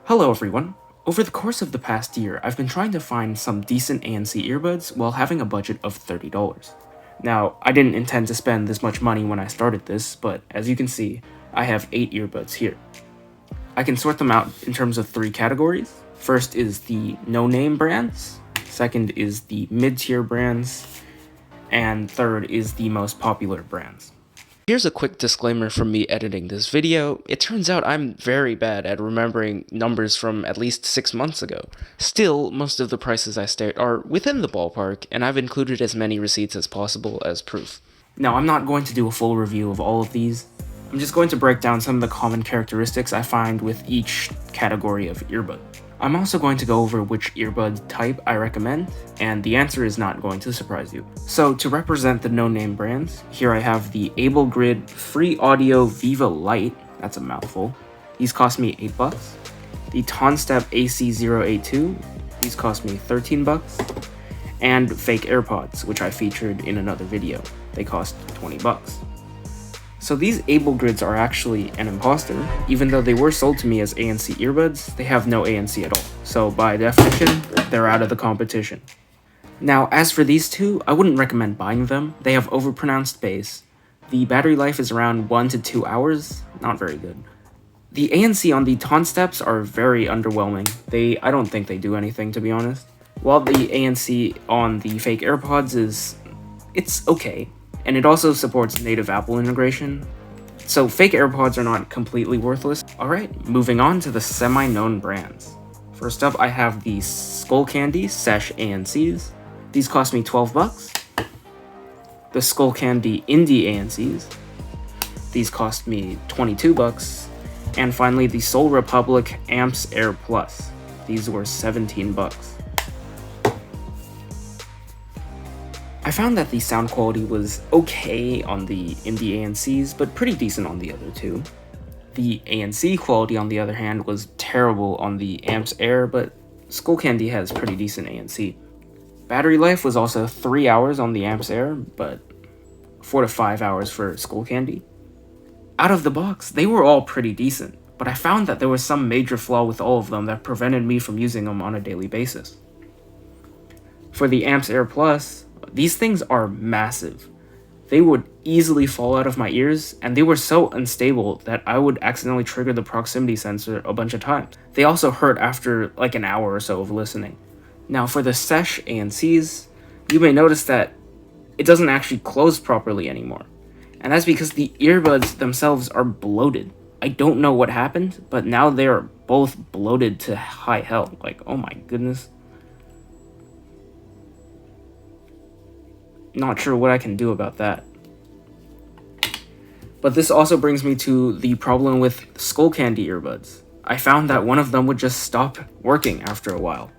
Hello everyone! Over the course of the past year, I've been trying to find some decent ANC earbuds while having a budget of $30. Now, I didn't intend to spend this much money when I started this, but as you can see, I have 8 earbuds here. I can sort them out in terms of 3 categories. First is the no-name brands, second is the mid-tier brands, and third is the most popular brands. Here's a quick disclaimer from me editing this video. It turns out I'm very bad at remembering numbers from at least 6 months ago. Still, most of the prices I state are within the ballpark, and I've included as many receipts as possible as proof. Now, I'm not going to do a full review of all of these. I'm just going to break down some of the common characteristics I find with each category of earbud. I'm also going to go over which earbud type I recommend, and the answer is not going to surprise you. So to represent the no-name brands, here I have the AbleGrid Free Audio Viva Lite, that's a mouthful, these cost me $8. The Tonstep AC082, these cost me $13. And fake AirPods, which I featured in another video, they cost $20. So these AbleGrids are actually an imposter. Even though they were sold to me as ANC earbuds, they have no ANC at all. So by definition, they're out of the competition. Now, as for these two, I wouldn't recommend buying them. They have overpronounced bass. The battery life is around 1 to 2 hours, not very good. The ANC on the Tonsteps are very underwhelming. I don't think they do anything, to be honest. While the ANC on the fake AirPods it's okay. And it also supports native Apple integration, so fake AirPods are not completely worthless. Alright, moving on to the semi-known brands. First up, I have the Skullcandy Sesh ANCs. These cost me $12. The Skullcandy Indie ANCs. These cost me $22. And finally, the Soul Republic Amps Air Plus. These were $17. I found that the sound quality was okay on the Indie ANCs, but pretty decent on the other two. The ANC quality, on the other hand, was terrible on the Amps Air, but Skullcandy has pretty decent ANC. Battery life was also 3 hours on the Amps Air, but 4 to 5 hours for Skullcandy. Out of the box, they were all pretty decent, but I found that there was some major flaw with all of them that prevented me from using them on a daily basis. For the Amps Air Plus, these things are massive. They would easily fall out of my ears, and they were so unstable that I would accidentally trigger the proximity sensor a bunch of times. They also hurt after like an hour or so of listening. Now for the Sesh ANCs, you may notice that it doesn't actually close properly anymore. And that's because the earbuds themselves are bloated. I don't know what happened, but now they are both bloated to high hell. Like, oh my goodness. Not sure what I can do about that. But this also brings me to the problem with Skullcandy earbuds. I found that one of them would just stop working after a while.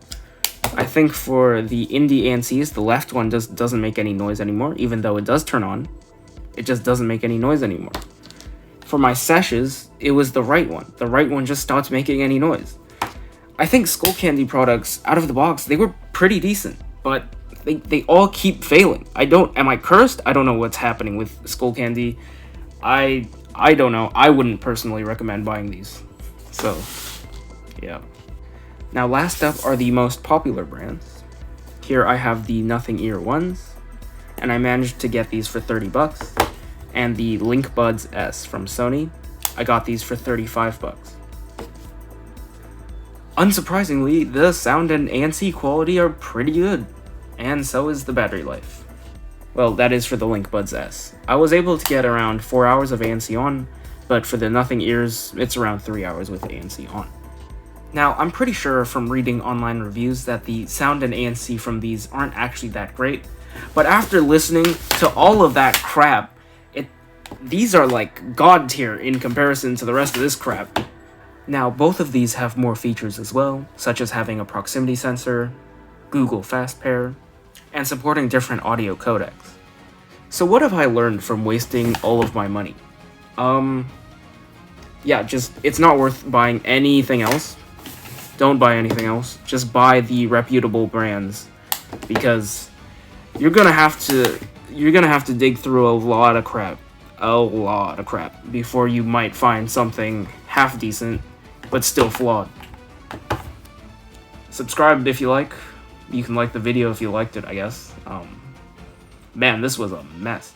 I think for the Indie ANCs, the left one just doesn't make any noise anymore, even though it does turn on. It just doesn't make any noise anymore. For my Seshes, it was the right one. The right one just stopped making any noise. I think Skullcandy products, out of the box, they were pretty decent, but they all keep failing. Am I cursed? I don't know what's happening with Skullcandy. I don't know. I wouldn't personally recommend buying these. So, yeah. Now last up are the most popular brands. Here I have the Nothing Ear ones, and I managed to get these for $30. And the Link Buds S from Sony, I got these for $35. Unsurprisingly, the sound and ANC quality are pretty good. And so is the battery life. Well, that is for the Link Buds S. I was able to get around 4 hours of ANC on, but for the Nothing Ears, it's around 3 hours with ANC on. Now, I'm pretty sure from reading online reviews that the sound and ANC from these aren't actually that great, but after listening to all of that crap, these are like god tier in comparison to the rest of this crap. Now, both of these have more features as well, such as having a proximity sensor, Google Fast Pair, and supporting different audio codecs. So what have I learned from wasting all of my money? Yeah, it's not worth buying anything else. Don't buy anything else. Just buy the reputable brands, because you're gonna have to dig through a lot of crap before you might find something half decent, but still flawed. subscribe if you like. You can like the video if you liked it, I guess. Man, this was a mess.